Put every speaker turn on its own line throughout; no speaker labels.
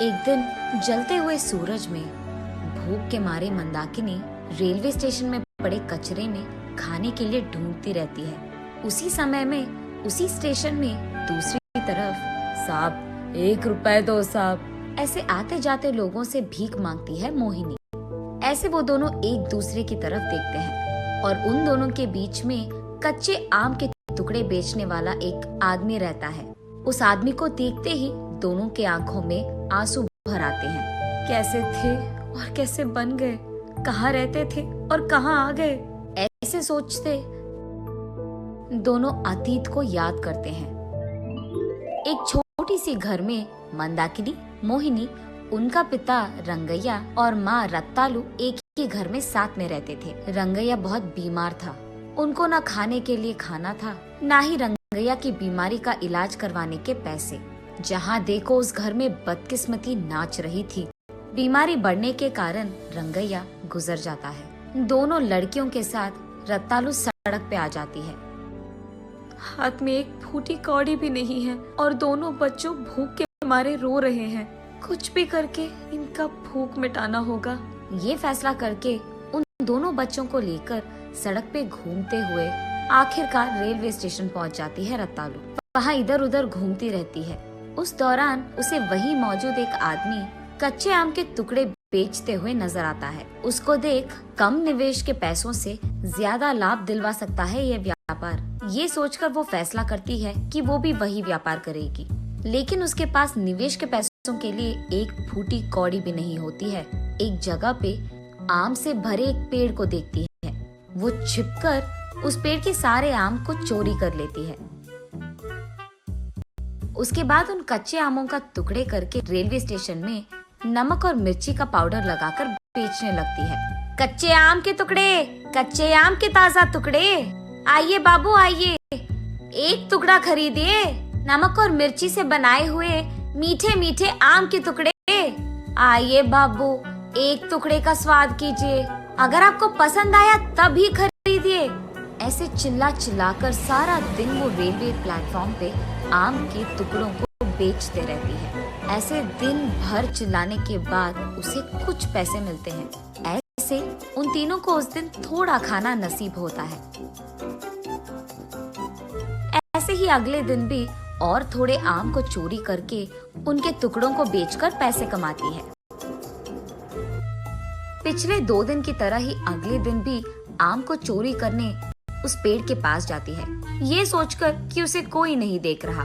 एक दिन जलते हुए सूरज में भूख के मारे मंदाकिनी रेलवे स्टेशन में पड़े कचरे में खाने के लिए ढूंढती रहती है। उसी समय में उसी स्टेशन में दूसरी तरफ साहब 1 रुपए दो साहब ऐसे आते जाते लोगों से भीख मांगती है मोहिनी। ऐसे वो दोनों एक दूसरे की तरफ देखते हैं और उन दोनों के बीच में कच्चे आम के टुकड़े बेचने वाला एक आदमी रहता है। उस आदमी को देखते ही दोनों के आंखों में आंसू भर आते हैं। कैसे थे और कैसे बन गए, कहाँ रहते थे और कहाँ आ गए, ऐसे सोचते दोनों अतीत को याद करते हैं। एक छोटी सी घर में मंदाकिनी, मोहिनी, उनका पिता रंगैया और माँ रत्तालू एक ही घर में साथ में रहते थे। रंगैया बहुत बीमार था। उनको न खाने के लिए खाना था, न ही रंगैया की बीमारी का इलाज करवाने के पैसे। जहाँ देखो उस घर में बदकिस्मती नाच रही थी। बीमारी बढ़ने के कारण रंगैया गुजर जाता है। दोनों लड़कियों के साथ रत्तालू सड़क पे आ जाती है। हाथ में एक फूटी कौड़ी भी नहीं है और दोनों बच्चों भूख के मारे रो रहे हैं। कुछ भी करके इनका भूख मिटाना होगा। ये फैसला करके उन दोनों बच्चों को लेकर सड़क पे घूमते हुए आखिरकार रेलवे स्टेशन पहुंच जाती है रत्तालू। वहाँ इधर उधर घूमती रहती है। उस दौरान उसे वही मौजूद एक आदमी कच्चे आम के टुकड़े बेचते हुए नजर आता है। उसको देख कम निवेश के पैसों से ज्यादा लाभ दिलवा सकता है ये व्यापार। ये सोचकर वो फैसला करती है कि वो भी वही व्यापार करेगी। लेकिन उसके पास निवेश के पैसों के लिए एक फूटी कौड़ी भी नहीं होती है। एक जगह पे आम से भरे एक पेड़ को देखती है। वो छिपकर उस पेड़ के सारे आम को चोरी कर लेती है। उसके बाद उन कच्चे आमों का टुकड़े करके रेलवे स्टेशन में नमक और मिर्ची का पाउडर लगाकर बेचने लगती है। कच्चे आम के टुकड़े, कच्चे आम के ताजा टुकड़े, आइए बाबू आइए, एक टुकड़ा खरीदिए। नमक और मिर्ची से बनाए हुए मीठे मीठे आम के टुकड़े, आइए बाबू, एक टुकड़े का स्वाद कीजिए। अगर आपको पसंद आया तब ही खरीदिए। ऐसे चिल्ला चिल्लाकर सारा दिन वो रेलवे प्लेटफॉर्म पे आम के टुकड़ों को बेचते रहती है। ऐसे दिन भर चिल्लाने के बाद उसे कुछ पैसे मिलते हैं। ऐसे उन तीनों को उस दिन थोड़ा खाना नसीब होता है। ऐसे ही अगले दिन भी और थोड़े आम को चोरी करके उनके टुकड़ों को बेचकर पैसे कमाती है। पिछले 2 दिन की तरह ही अगले दिन भी आम को चोरी करने उस पेड़ के पास जाती है, ये सोचकर कि उसे कोई नहीं देख रहा।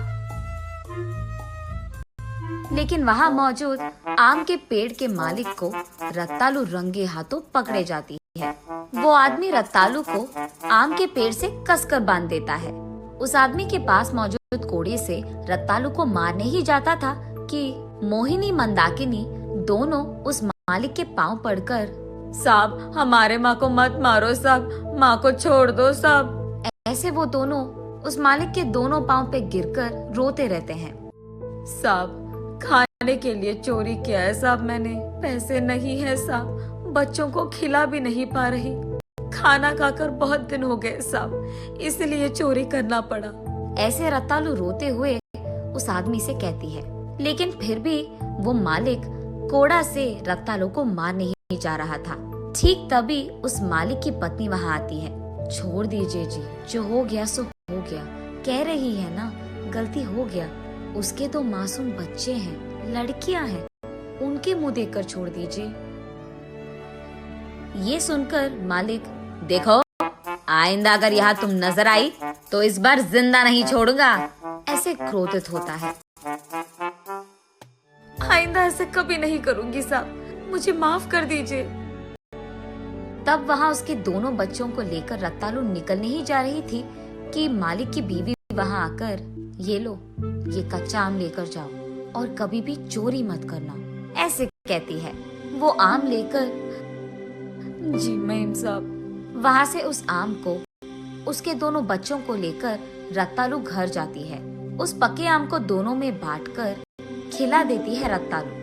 लेकिन वहाँ मौजूद आम के पेड़ के मालिक को रत्तालू रंगे हाथों पकड़े जाती है। वो आदमी रत्तालू को आम के पेड़ से कसकर बांध देता है। उस आदमी के पास मौजूद कोड़े से रत्तालू को मारने ही जाता था कि मोहिनी मंदाकिनी दोनों उस मालिक के पांव पड़कर, साहब हमारे माँ को मत मारो साहब, माँ को छोड़ दो साहब। ऐसे वो दोनों उस मालिक के दोनों पांव पे गिरकर रोते रहते हैं। साहब खाने के लिए चोरी किया है साहब, मैंने पैसे नहीं है साहब, बच्चों को खिला भी नहीं पा रही, खाना खाकर बहुत दिन हो गए साहब, इसलिए चोरी करना पड़ा। ऐसे रत्तालू रोते हुए उस आदमी से कहती है। लेकिन फिर भी वो मालिक कोड़ा से रत्तालू को मार नहीं जा रहा था। ठीक तभी उस मालिक की पत्नी वहाँ आती है। छोड़ दीजिए जी, जो हो गया सो हो गया, कह रही है ना गलती हो गया। उसके 2 मासूम बच्चे हैं, लड़कियां हैं, उनके मुंह देखकर छोड़ दीजिए। ये सुनकर मालिक, देखो आइंदा अगर यहाँ तुम नजर आई तो इस बार जिंदा नहीं छोड़ूंगा, ऐसे क्रोधित होता है। आइंदा ऐसे कभी नहीं करूंगी साहब, मुझे माफ कर दीजिए। तब वहाँ उसके दोनों बच्चों को लेकर रत्तालू निकलने ही जा रही थी कि मालिक की बीवी वहाँ आकर, ये लो, ये कच्चा आम लेकर जाओ और कभी भी चोरी मत करना, ऐसे कहती है। वो आम लेकर, जी मैम साहब। वहाँ से उस आम को उसके दोनों बच्चों को लेकर रत्तालू घर जाती है। उस पके आम को दोनों में बांटकर खिला देती है रत्तालू।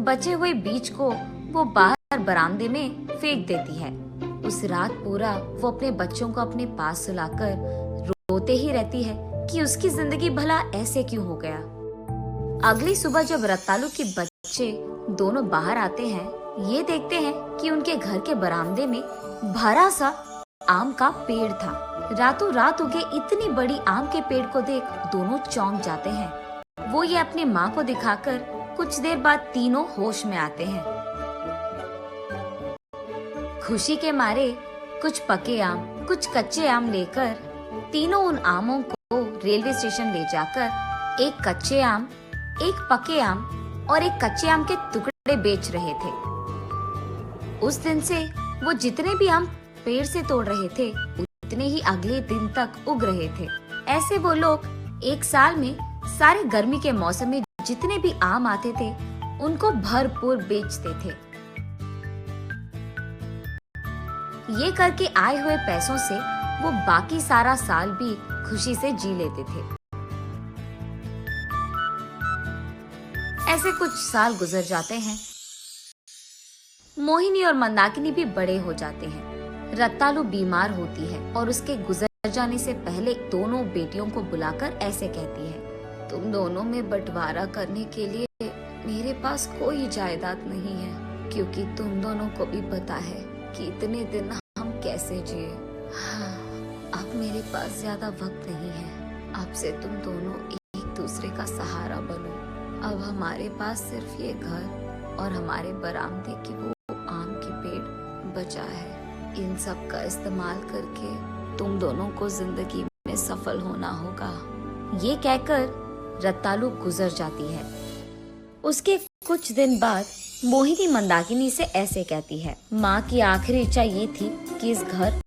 बचे हुए बीज को वो बाहर बरामदे में फेंक देती है। उस रात पूरा वो अपने बच्चों को अपने पास सुलाकर रोते ही रहती है कि उसकी जिंदगी भला ऐसे क्यों हो गया। अगली सुबह जब रत्तालू के बच्चे दोनों बाहर आते हैं, ये देखते हैं कि उनके घर के बरामदे में भरा सा आम का पेड़ था। रातों रात उगे इतनी बड़ी आम के पेड़ को देख दोनों चौंक जाते हैं। वो ये अपनी माँ को दिखाकर कुछ देर बाद तीनों होश में आते हैं। खुशी के मारे कुछ पके आम, कुछ कच्चे आम लेकर तीनों उन आमों को रेलवे स्टेशन ले जाकर एक कच्चे आम, एक पके आम और एक कच्चे आम के टुकड़े बेच रहे थे। उस दिन से वो जितने भी आम पेड़ से तोड़ रहे थे, उतने ही अगले दिन तक उग रहे थे। ऐसे वो लोग एक साल में सारे गर्मी के मौसम में जितने भी आम आते थे, उनको भरपूर बेचते थे। ये करके आए हुए पैसों से वो बाकी सारा साल भी खुशी से जी लेते थे। ऐसे कुछ साल गुजर जाते हैं। मोहिनी और मंदाकिनी भी बड़े हो जाते हैं। रत्तालू बीमार होती है और उसके गुजर जाने से पहले दोनों बेटियों को बुलाकर ऐसे कहती है, तुम दोनों में बंटवारा करने के लिए मेरे पास कोई जायदाद नहीं है, क्योंकि तुम दोनों को भी पता है कि इतने दिन हम कैसे जिए। हाँ, अब मेरे पास ज्यादा वक्त नहीं है। अब से तुम दोनों एक दूसरे का सहारा बनो। अब हमारे पास सिर्फ ये घर और हमारे बरामदे की वो आम की पेड़ बचा है। इन सब का इस्तेमाल करके तुम दोनों को जिंदगी में सफल होना होगा। ये कहकर रत्तालू गुजर जाती है। उसके कुछ दिन बाद मोहिनी मंदाकिनी से ऐसे कहती है, माँ की आखिरी इच्छा ये थी कि इस घर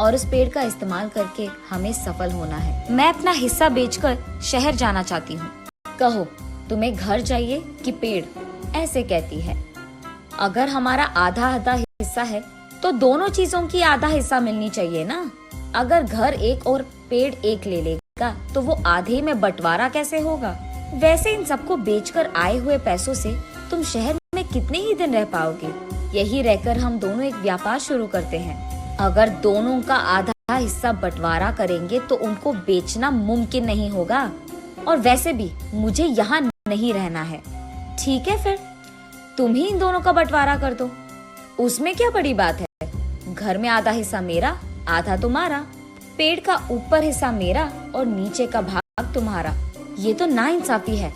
और उस पेड़ का इस्तेमाल करके हमें सफल होना है। मैं अपना हिस्सा बेचकर शहर जाना चाहती हूँ। कहो, तुम्हें घर चाहिए कि पेड़? ऐसे कहती है। अगर हमारा आधा आधा हिस्सा है तो दोनों चीजों की आधा हिस्सा मिलनी चाहिए ना। अगर घर एक और पेड़ एक ले लेगा तो वो आधे में बंटवारा कैसे होगा? वैसे इन सबको बेचकर आए हुए पैसों से तुम शहर में कितने ही दिन रह पाओगे? यही रहकर हम दोनों एक व्यापार शुरू करते हैं। अगर दोनों का आधा हिस्सा बंटवारा करेंगे तो उनको बेचना मुमकिन नहीं होगा, और वैसे भी मुझे यहाँ नहीं रहना है। ठीक है, फिर तुम ही इन दोनों का बंटवारा कर दो। उसमें क्या बड़ी बात है? घर में आधा हिस्सा मेरा, आधा तुम्हारा। पेड़ का ऊपर हिस्सा मेरा और नीचे का भाग तुम्हारा। ये तो नाइंसाफी है।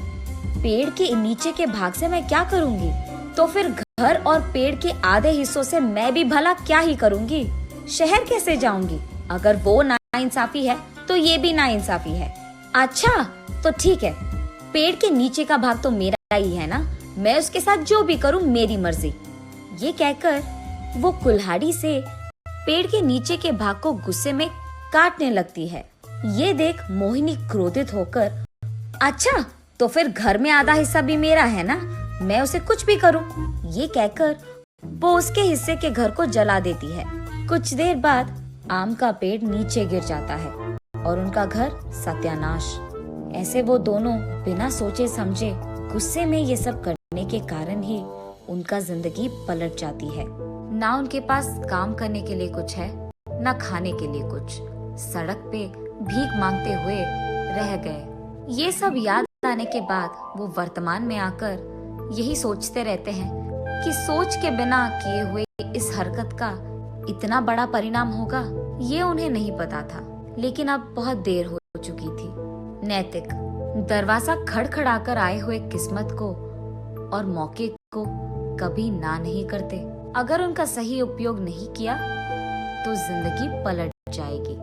पेड़ के नीचे के भाग से मैं क्या करूंगी? तो फिर घर और पेड़ के आधे हिस्सों से मैं भी भला क्या ही करूंगी? शहर कैसे जाऊंगी? अगर वो नाइंसाफी है तो ये भी नाइंसाफी है। अच्छा तो ठीक है, पेड़ के नीचे का भाग तो मेरा ही है ना, मैं उसके साथ जो भी करूं मेरी मर्जी। ये कहकर वो कुल्हाड़ी से पेड़ के नीचे के भाग को गुस्से में काटने लगती है। ये देख मोहिनी क्रोधित होकर, अच्छा तो फिर घर में आधा हिस्सा भी मेरा है ना, मैं उसे कुछ भी करूं। ये कहकर वो उसके हिस्से के घर को जला देती है। कुछ देर बाद आम का पेड़ नीचे गिर जाता है और उनका घर सत्यानाश। ऐसे वो दोनों बिना सोचे समझे गुस्से में ये सब करने के कारण ही उनका जिंदगी पलट जाती है। ना उनके पास काम करने के लिए कुछ है, ना खाने के लिए कुछ। सड़क पे भीख मांगते हुए रह गए। ये सब याद आने के बाद वो वर्तमान में आकर यही सोचते रहते हैं कि सोच के बिना किए हुए इस हरकत का इतना बड़ा परिणाम होगा, ये उन्हें नहीं पता था। लेकिन अब बहुत देर हो चुकी थी। नैतिक दरवाजा खड़खड़ाकर आए हुए किस्मत को और मौके को कभी ना नहीं करते। अगर उनका सही उपयोग नहीं किया तो जिंदगी पलट जाएगी।